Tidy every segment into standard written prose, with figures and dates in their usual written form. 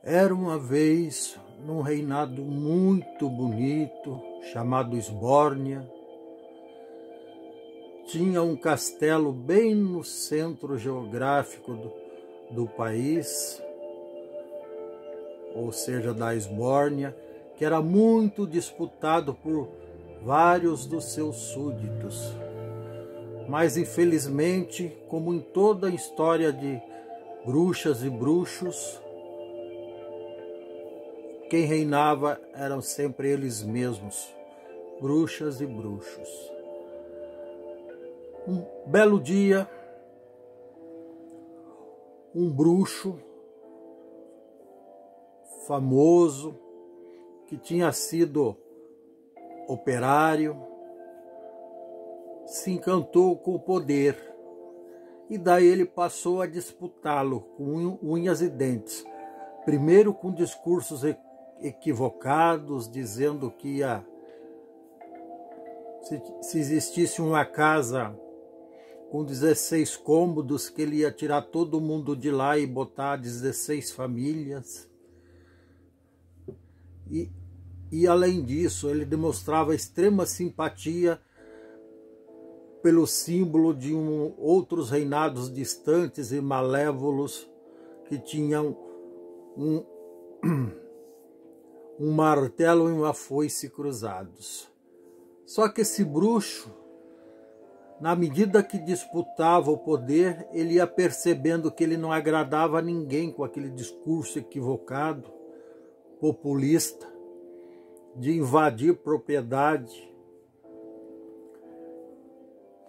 Era uma vez, num reinado muito bonito, chamado Esbórnia, tinha um castelo bem no centro geográfico do país, ou seja, da Esbórnia, que era muito disputado por vários dos seus súditos. Mas, infelizmente, como em toda a história de bruxas e bruxos, quem reinava eram sempre eles mesmos, bruxas e bruxos. Um belo dia, um bruxo famoso, que tinha sido operário, se encantou com o poder e daí ele passou a disputá-lo com unhas e dentes. Primeiro com discursos equivocados, dizendo que se existisse uma casa com 16 cômodos, que ele ia tirar todo mundo de lá e botar 16 famílias. E além disso, ele demonstrava extrema simpatia pelo símbolo de outros reinados distantes e malévolos que tinham um martelo e uma foice cruzados. Só que esse bruxo, na medida que disputava o poder, ele ia percebendo que ele não agradava a ninguém com aquele discurso equivocado, populista, de invadir propriedade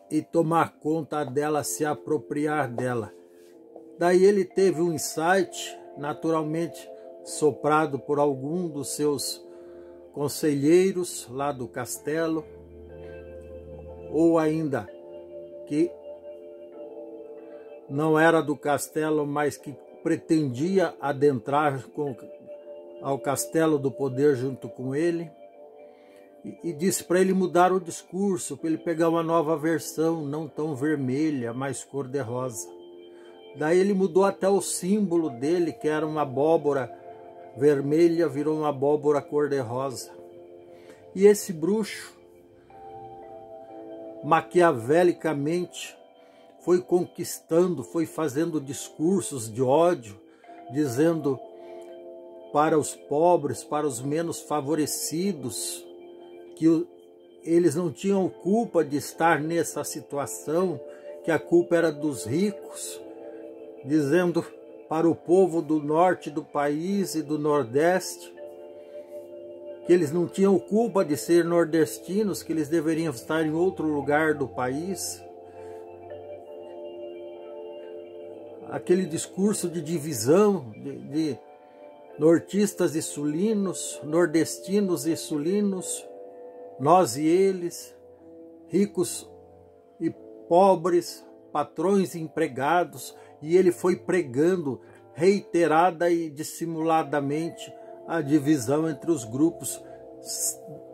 e tomar conta dela, se apropriar dela. Daí ele teve um insight, naturalmente soprado por algum dos seus conselheiros lá do castelo, ou ainda que não era do castelo, mas que pretendia adentrar ao castelo do poder junto com ele, e disse para ele mudar o discurso, para ele pegar uma nova versão, não tão vermelha, mais cor-de-rosa. Daí ele mudou até o símbolo dele, que era uma abóbora vermelha, virou uma abóbora cor-de-rosa. E esse bruxo, maquiavelicamente, foi conquistando, foi fazendo discursos de ódio, dizendo para os pobres, para os menos favorecidos, que eles não tinham culpa de estar nessa situação, que a culpa era dos ricos, dizendo para o povo do norte do país e do nordeste que eles não tinham culpa de ser nordestinos, que eles deveriam estar em outro lugar do país. Aquele discurso de divisão de nortistas e sulinos, nordestinos e sulinos, nós e eles, ricos e pobres, patrões e empregados, e ele foi pregando reiterada e dissimuladamente a divisão entre os grupos,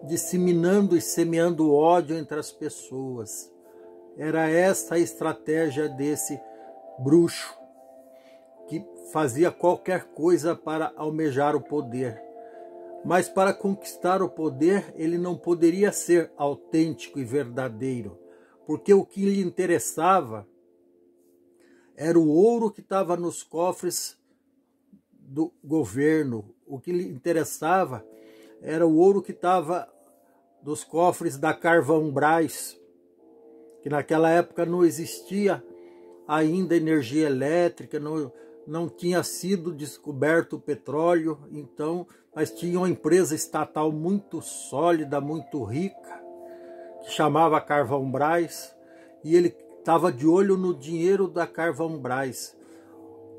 disseminando e semeando ódio entre as pessoas. Era essa a estratégia desse bruxo, que fazia qualquer coisa para almejar o poder. Mas para conquistar o poder, ele não poderia ser autêntico e verdadeiro, porque o que lhe interessava era o ouro que estava nos cofres do governo. O que lhe interessava era o ouro que estava nos cofres da Carvão-Brás, que naquela época não existia ainda energia elétrica, não tinha sido descoberto o petróleo, então, mas tinha uma empresa estatal muito sólida, muito rica, que chamava Carvão-Brás, e ele estava de olho no dinheiro da Carvão-Brás.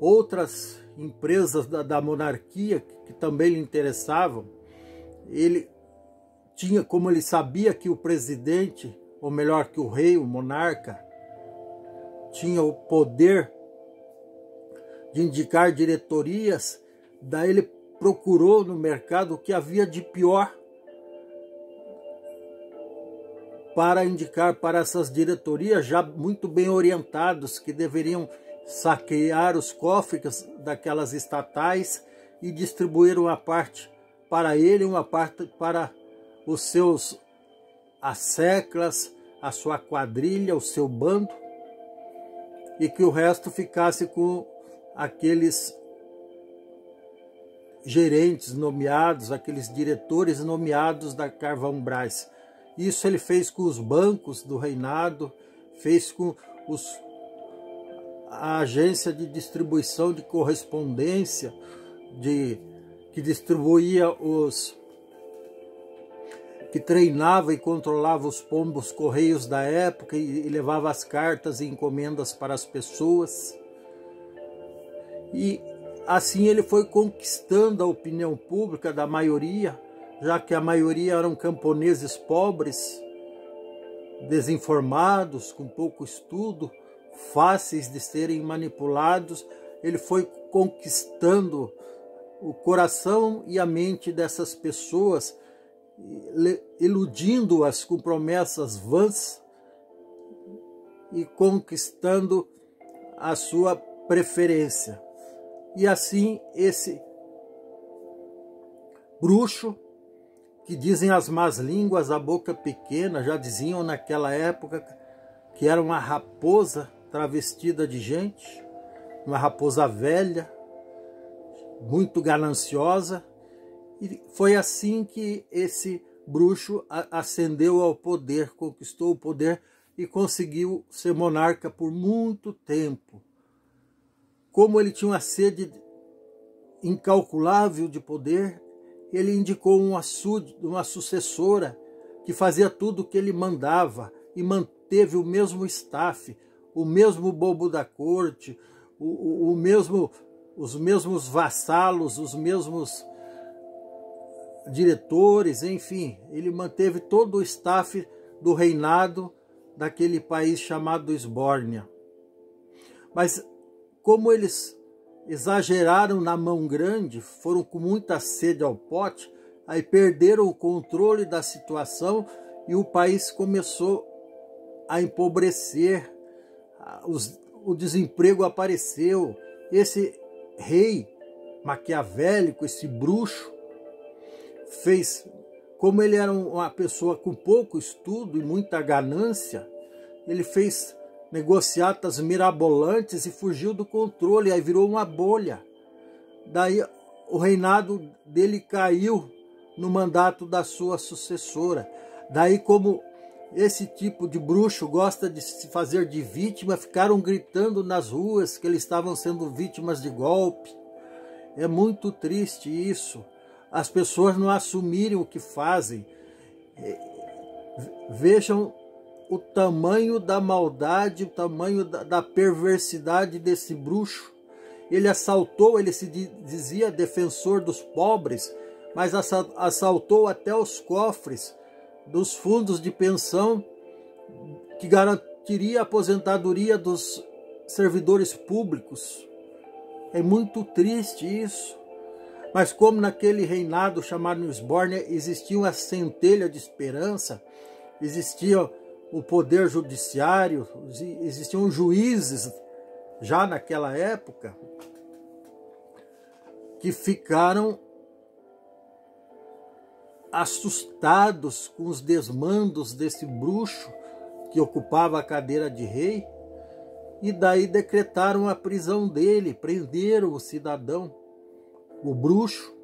Outras empresas da monarquia que também lhe interessavam, ele tinha, como ele sabia que o presidente, ou melhor, que o rei, o monarca, tinha o poder de indicar diretorias, daí ele procurou no mercado o que havia de pior para indicar para essas diretorias já muito bem orientados, que deveriam saquear os cofres daquelas estatais e distribuíram uma parte para ele, uma parte para os seus asseclas, a sua quadrilha, o seu bando, e que o resto ficasse com aqueles gerentes nomeados, aqueles diretores nomeados da Carvão-Brás. Isso ele fez com os bancos do reinado, fez com a agência de distribuição de correspondência, que distribuía que treinava e controlava os pombos correios da época e levava as cartas e encomendas para as pessoas. E assim ele foi conquistando a opinião pública da maioria, já que a maioria eram camponeses pobres, desinformados, com pouco estudo, fáceis de serem manipulados. Ele foi conquistando o coração e a mente dessas pessoas, iludindo-as com promessas vãs e conquistando a sua preferência. E assim esse bruxo, que dizem as más línguas, a boca pequena, já diziam naquela época que era uma raposa travestida de gente, uma raposa velha, muito gananciosa. E foi assim que esse bruxo ascendeu ao poder, conquistou o poder e conseguiu ser monarca por muito tempo. Como ele tinha uma sede incalculável de poder, ele indicou uma sucessora que fazia tudo o que ele mandava e manteve o mesmo staff, o mesmo bobo da corte, os mesmos vassalos, os mesmos diretores, enfim, ele manteve todo o staff do reinado daquele país chamado Esbórnia. Mas como eles exageraram na mão grande, foram com muita sede ao pote, aí perderam o controle da situação e o país começou a empobrecer, o desemprego apareceu. Esse rei maquiavélico, esse bruxo, fez, como ele era uma pessoa com pouco estudo e muita ganância, ele fez negociatas mirabolantes e fugiu do controle, aí virou uma bolha. Daí o reinado dele caiu no mandato da sua sucessora. Daí, como esse tipo de bruxo gosta de se fazer de vítima, ficaram gritando nas ruas que eles estavam sendo vítimas de golpe. É muito triste isso. As pessoas não assumirem o que fazem. Vejam o tamanho da maldade, o tamanho da perversidade desse bruxo. Ele assaltou, ele se dizia defensor dos pobres, mas assaltou até os cofres dos fundos de pensão que garantiria a aposentadoria dos servidores públicos. É muito triste isso. Mas como naquele reinado chamado Esbórnia existia uma centelha de esperança, existia o poder judiciário, existiam juízes já naquela época que ficaram assustados com os desmandos desse bruxo que ocupava a cadeira de rei, e daí decretaram a prisão dele, prenderam o cidadão, o bruxo,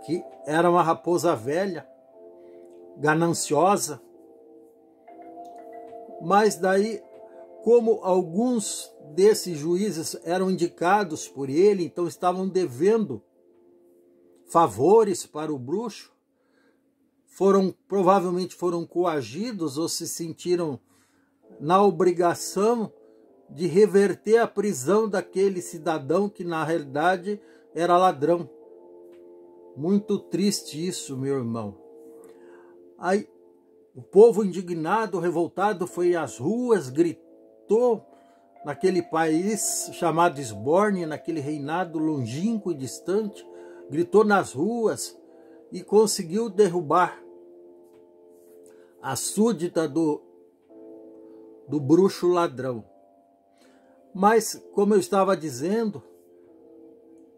que era uma raposa velha, gananciosa. Mas daí, como alguns desses juízes eram indicados por ele, então estavam devendo favores para o bruxo, provavelmente foram coagidos ou se sentiram na obrigação de reverter a prisão daquele cidadão que na realidade era ladrão. Muito triste isso, meu irmão. Aí o povo indignado, revoltado, foi às ruas, gritou naquele país chamado Esbórnia, naquele reinado longínquo e distante, gritou nas ruas e conseguiu derrubar a súdita do bruxo ladrão. Mas, como eu estava dizendo,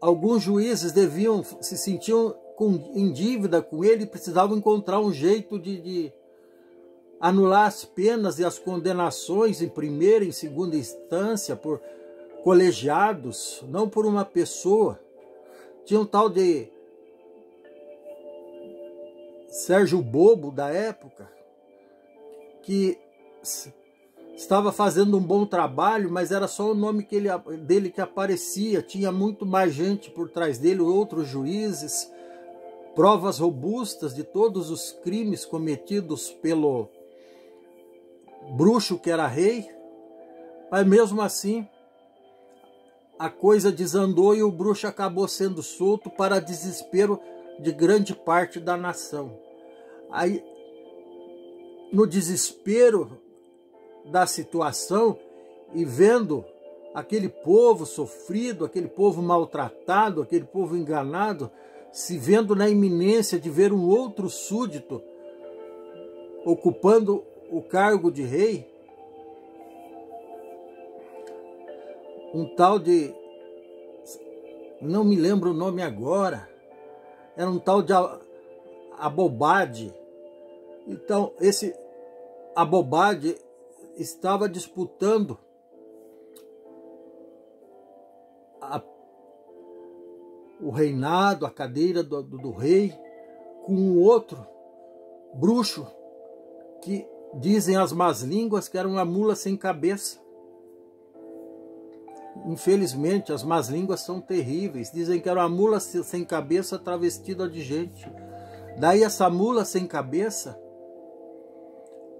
alguns juízes se sentiam em dívida com ele e precisavam encontrar um jeito de anular as penas e as condenações em primeira e em segunda instância por colegiados, não por uma pessoa. Tinha um tal de Sérgio Bobo da época, que estava fazendo um bom trabalho, mas era só o nome dele que aparecia. Tinha muito mais gente por trás dele, outros juízes, provas robustas de todos os crimes cometidos pelo bruxo que era rei. Mas mesmo assim, a coisa desandou e o bruxo acabou sendo solto para desespero de grande parte da nação. Aí, no desespero da situação e vendo aquele povo sofrido, aquele povo maltratado, aquele povo enganado, se vendo na iminência de ver um outro súdito ocupando o cargo de rei, um tal de, não me lembro o nome agora, era um tal de Abobade. Então, esse Abobade estava disputando o reinado, a cadeira do rei, com um outro bruxo que dizem as más línguas que era uma mula sem cabeça. Infelizmente, as más línguas são terríveis. Dizem que era uma mula sem cabeça travestida de gente. Daí essa mula sem cabeça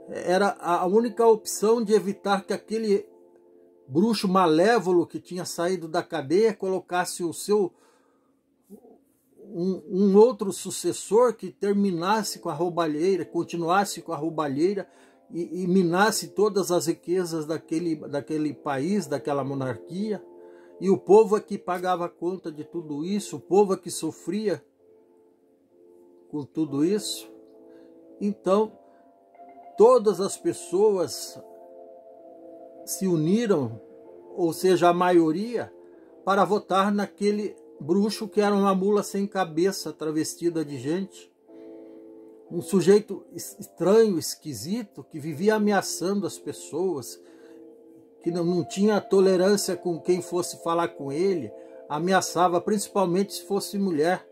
era a única opção de evitar que aquele bruxo malévolo que tinha saído da cadeia colocasse o seu um outro sucessor que terminasse com a roubalheira, continuasse com a roubalheira e minasse todas as riquezas daquele país, daquela monarquia. E o povo é que pagava conta de tudo isso, o povo é que sofria com tudo isso. Então, todas as pessoas se uniram, ou seja, a maioria, para votar naquele bruxo que era uma mula sem cabeça, travestida de gente. Um sujeito estranho, esquisito, que vivia ameaçando as pessoas, que não tinha tolerância com quem fosse falar com ele, ameaçava principalmente se fosse mulher.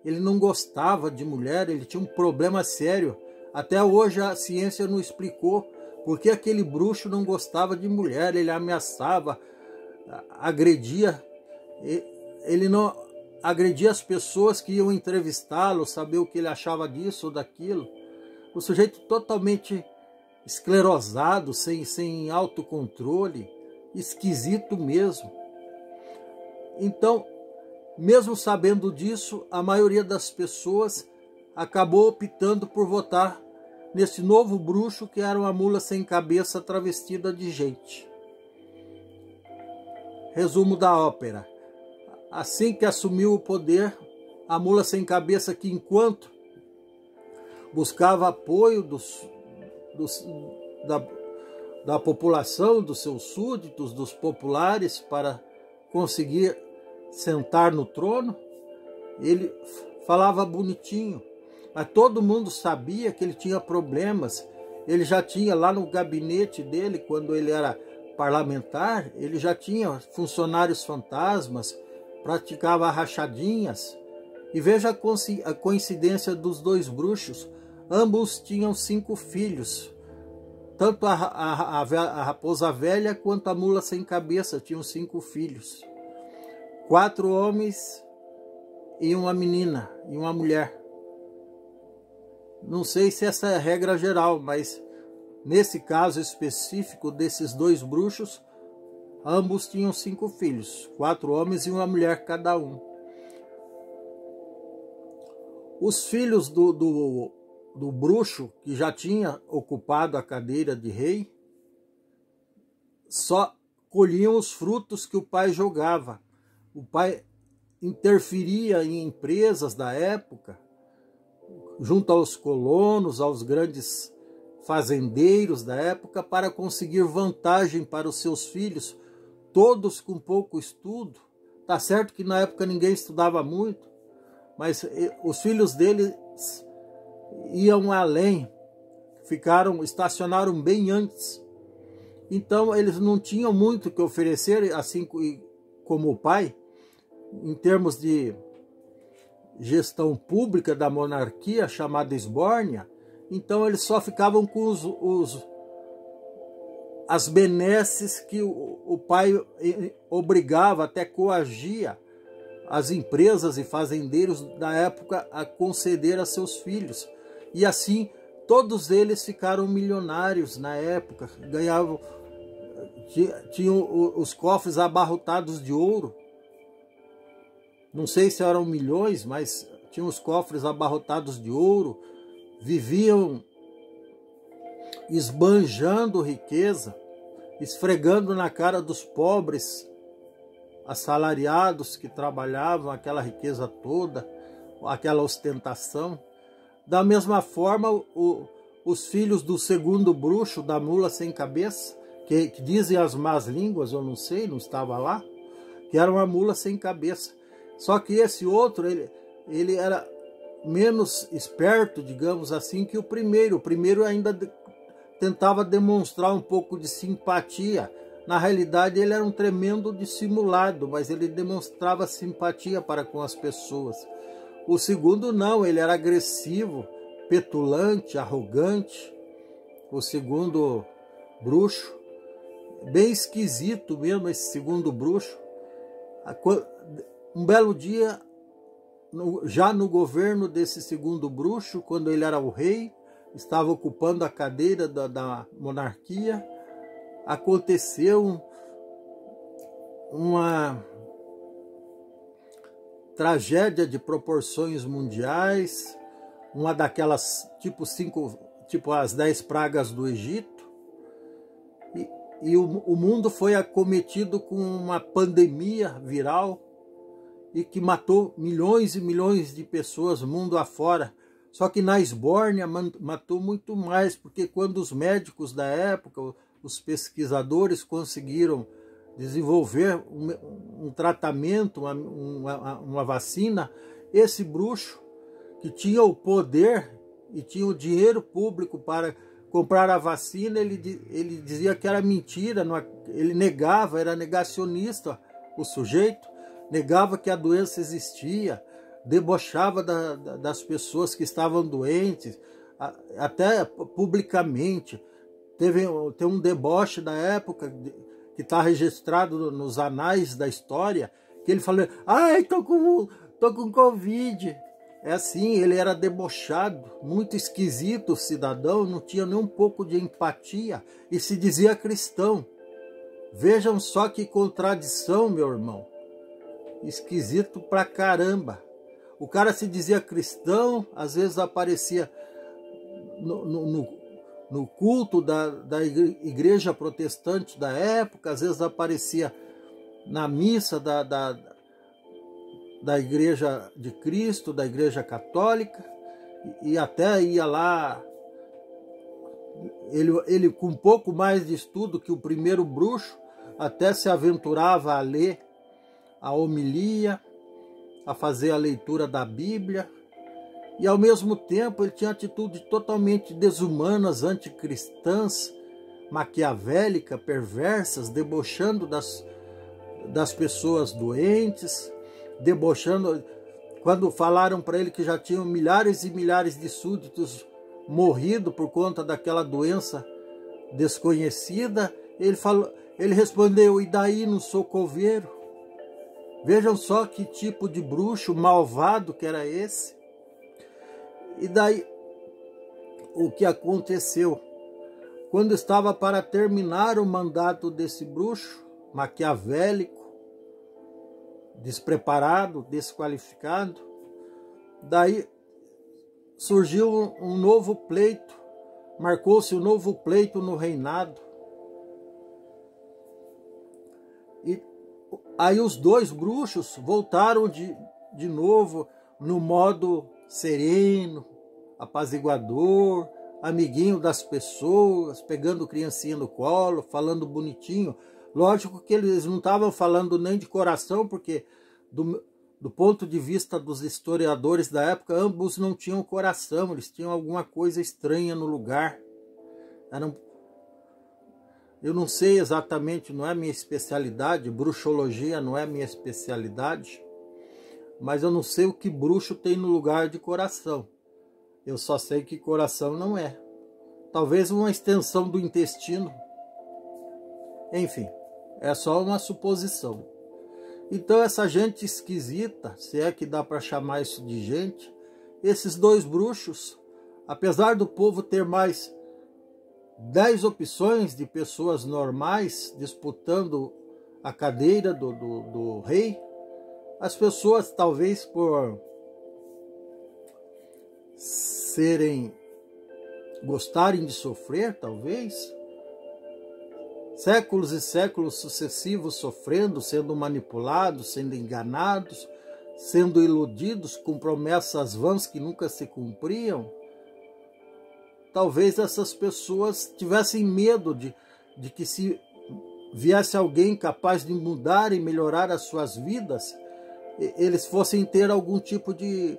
Ele não gostava de mulher, ele tinha um problema sério. Até hoje a ciência não explicou por que aquele bruxo não gostava de mulher. Ele ameaçava, agredia. Ele não agredia as pessoas que iam entrevistá-lo, saber o que ele achava disso ou daquilo. O sujeito totalmente esclerosado, sem autocontrole, esquisito mesmo. Então, mesmo sabendo disso, a maioria das pessoas acabou optando por votar nesse novo bruxo que era uma mula sem cabeça travestida de gente. Resumo da ópera. Assim que assumiu o poder, a mula sem cabeça, que enquanto buscava apoio da população, dos seus súditos, dos populares, para conseguir sentar no trono, ele falava bonitinho, mas todo mundo sabia que ele tinha problemas. Ele já tinha lá no gabinete dele, quando ele era parlamentar, ele já tinha funcionários fantasmas, praticava rachadinhas. E veja a coincidência dos dois bruxos, ambos tinham 5 filhos. Tanto a raposa velha quanto a mula sem cabeça tinham 5 filhos. 4 homens e uma menina e uma mulher. Não sei se essa é a regra geral, mas nesse caso específico desses 2 bruxos, ambos tinham 5 filhos, 4 homens e uma mulher cada um. Os filhos do bruxo, que já tinha ocupado a cadeira de rei, só colhiam os frutos que o pai jogava. O pai interferia em empresas da época, junto aos colonos, aos grandes fazendeiros da época, para conseguir vantagem para os seus filhos, todos com pouco estudo, Tá certo que na época ninguém estudava muito, mas os filhos dele iam além, estacionaram bem antes. Então eles não tinham muito o que oferecer, assim como o pai, em termos de gestão pública da monarquia, chamada esbórnia. Então eles só ficavam com as benesses que o pai obrigava, até coagia as empresas e fazendeiros da época a conceder a seus filhos. E assim todos eles ficaram milionários na época, tinham os cofres abarrotados de ouro. Não sei se eram milhões, mas tinham os cofres abarrotados de ouro, viviam esbanjando riqueza, esfregando na cara dos pobres, assalariados que trabalhavam, aquela riqueza toda, aquela ostentação. Da mesma forma, os filhos do segundo bruxo, da mula sem cabeça, que dizem as más línguas, eu não sei, não estava lá, que era uma mula sem cabeça. Só que esse outro, ele era menos esperto, digamos assim, que o primeiro. O primeiro ainda tentava demonstrar um pouco de simpatia. Na realidade, ele era um tremendo dissimulado, mas ele demonstrava simpatia para com as pessoas. O segundo não, ele era agressivo, petulante, arrogante. O segundo bruxo, bem esquisito mesmo esse segundo bruxo. Um belo dia, já no governo desse segundo bruxo, quando ele era o rei, estava ocupando a cadeira da monarquia, aconteceu uma tragédia de proporções mundiais, uma daquelas tipo as 10 pragas do Egito, e o mundo foi acometido com uma pandemia viral e que matou milhões e milhões de pessoas mundo afora. Só que na esbórnia matou muito mais, porque quando os médicos da época, os pesquisadores conseguiram desenvolver um tratamento, uma vacina, esse bruxo que tinha o poder e tinha o dinheiro público para comprar a vacina, ele dizia que era mentira, ele negava, era negacionista o sujeito, negava que a doença existia, debochava das pessoas que estavam doentes, até publicamente. Tem um deboche da época que está registrado nos anais da história, que ele falou: ai, tô com Covid. É assim, ele era debochado, muito esquisito o cidadão, não tinha nem um pouco de empatia e se dizia cristão. Vejam só que contradição, meu irmão. Esquisito pra caramba. O cara se dizia cristão, às vezes aparecia no culto da igreja protestante da época, às vezes aparecia na missa da igreja de Cristo, da igreja católica, e até ia lá, ele com um pouco mais de estudo que o primeiro bruxo, até se aventurava a ler a homilia, a fazer a leitura da Bíblia, e ao mesmo tempo ele tinha atitudes totalmente desumanas, anticristãs, maquiavélicas, perversas, debochando das pessoas doentes, debochando. Quando falaram para ele que já tinham milhares e milhares de súditos morrido por conta daquela doença desconhecida, ele respondeu: e daí, não sou coveiro? Vejam só que tipo de bruxo malvado que era esse. E daí, o que aconteceu? Quando estava para terminar o mandato desse bruxo, maquiavélico, despreparado, desqualificado, daí surgiu um novo pleito, marcou-se um novo pleito no reinado. E aí os dois bruxos voltaram de novo no modo sereno, apaziguador, amiguinho das pessoas, pegando criancinha no colo, falando bonitinho. Lógico que eles não estavam falando nem de coração, porque do ponto de vista dos historiadores da época, ambos não tinham coração, eles tinham alguma coisa estranha no lugar. Eu não sei exatamente, não é minha especialidade, bruxologia não é minha especialidade, mas eu não sei o que bruxo tem no lugar de coração. Eu só sei que coração não é. Talvez uma extensão do intestino. Enfim, é só uma suposição. Então essa gente esquisita, se é que dá para chamar isso de gente, esses dois bruxos, apesar do povo ter mais 10 opções de pessoas normais disputando a cadeira do rei, as pessoas talvez por gostarem de sofrer, talvez, séculos e séculos sucessivos sofrendo, sendo manipulados, sendo enganados, sendo iludidos com promessas vãs que nunca se cumpriam, talvez essas pessoas tivessem medo de que se viesse alguém capaz de mudar e melhorar as suas vidas, eles fossem ter algum tipo de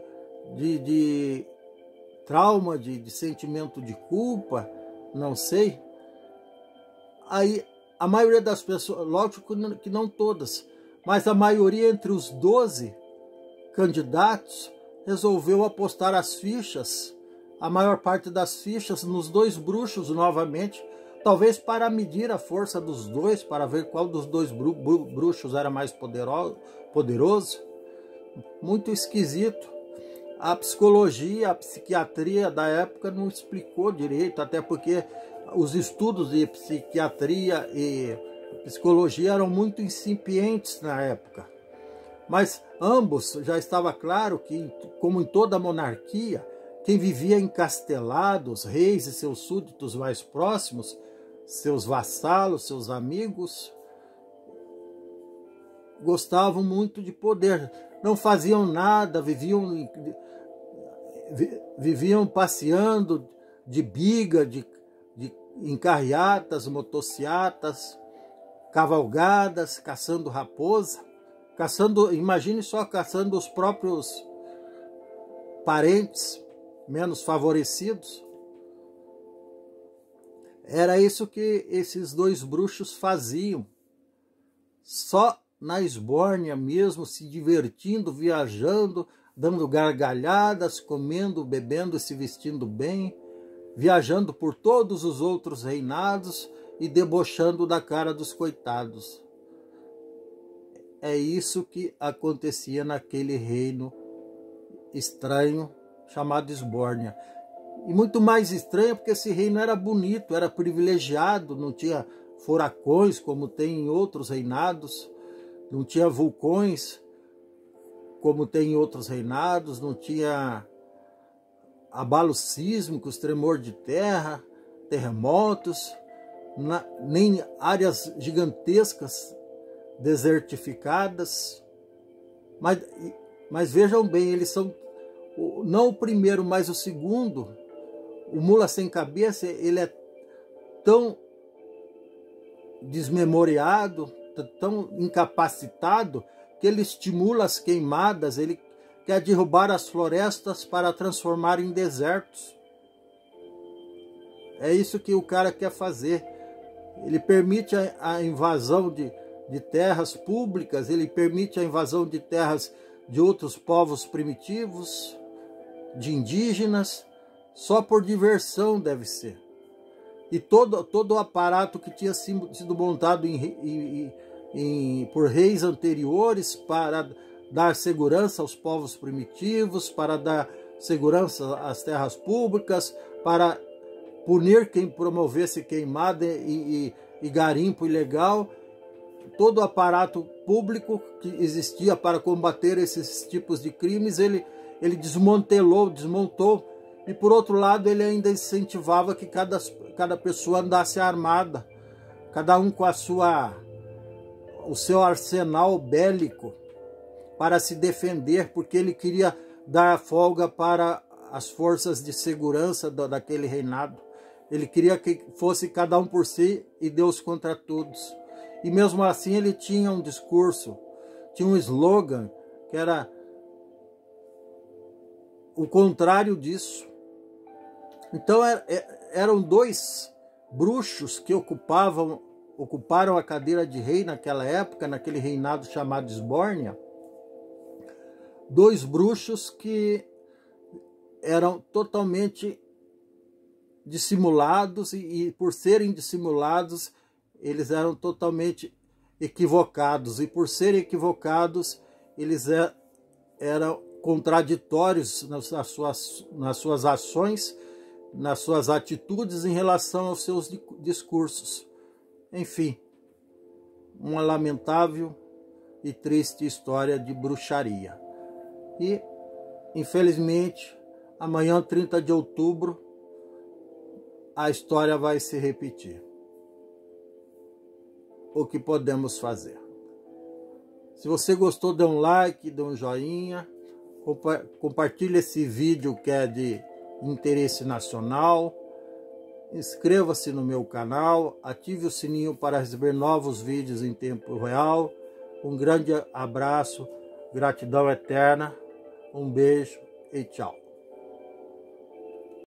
trauma, de sentimento de culpa, não sei. Aí a maioria das pessoas, lógico que não todas, mas a maioria entre os 12 candidatos resolveu apostar as fichas, a maior parte das fichas, nos dois bruxos novamente, talvez para medir a força dos dois, para ver qual dos dois bruxos era mais poderoso. Muito esquisito. A psicologia, a psiquiatria da época não explicou direito, até porque os estudos de psiquiatria e psicologia eram muito incipientes na época. Mas ambos, já estava claro que, como em toda monarquia, quem vivia encastelado, os reis e seus súditos mais próximos, seus vassalos, seus amigos, gostavam muito de poder. Não faziam nada, viviam passeando de biga, em carreatas, motocicletas, cavalgadas, caçando raposa, imagine só, caçando os próprios parentes menos favorecidos. Era isso que esses dois bruxos faziam, só na esbórnia mesmo, se divertindo, viajando, dando gargalhadas, comendo, bebendo e se vestindo bem, viajando por todos os outros reinados e debochando da cara dos coitados. É isso que acontecia naquele reino estranho chamado Esbórnia. E muito mais estranho porque esse reino era bonito, era privilegiado, não tinha furacões como tem em outros reinados, não tinha vulcões como tem em outros reinados, não tinha abalos sísmicos, tremor de terra, terremotos, nem áreas gigantescas desertificadas. Mas vejam bem, eles são não o primeiro, mas o segundo. O mula sem cabeça, ele é tão desmemoriado, tão incapacitado, que ele estimula as queimadas, ele quer derrubar as florestas para transformar em desertos. É isso que o cara quer fazer. Ele permite a invasão de terras públicas, ele permite a invasão de terras de outros povos primitivos, de indígenas, só por diversão deve ser. E todo o aparato que tinha sido montado por reis anteriores para dar segurança aos povos primitivos, para dar segurança às terras públicas, para punir quem promovesse queimada e garimpo ilegal, todo o aparato público que existia para combater esses tipos de crimes, ele desmontou, e por outro lado ele ainda incentivava que cada pessoa andasse armada, cada um com o seu arsenal bélico para se defender, porque ele queria dar folga para as forças de segurança daquele reinado. Ele queria que fosse cada um por si e Deus contra todos. E mesmo assim ele tinha um discurso, tinha um slogan que era o contrário disso. Então eram dois bruxos que ocuparam a cadeira de rei naquela época, naquele reinado chamado Esbórnia. Dois bruxos que eram totalmente dissimulados e por serem dissimulados, eles eram totalmente equivocados. E por serem equivocados, eles eram contraditórios nas suas ações, nas suas atitudes em relação aos seus discursos. Enfim, uma lamentável e triste história de bruxaria. E, infelizmente, amanhã, 30 de outubro, a história vai se repetir. O que podemos fazer? Se você gostou, dê um like, dê um joinha, compartilhe esse vídeo que é de interesse nacional, inscreva-se no meu canal, ative o sininho para receber novos vídeos em tempo real. Um grande abraço, gratidão eterna, um beijo e tchau.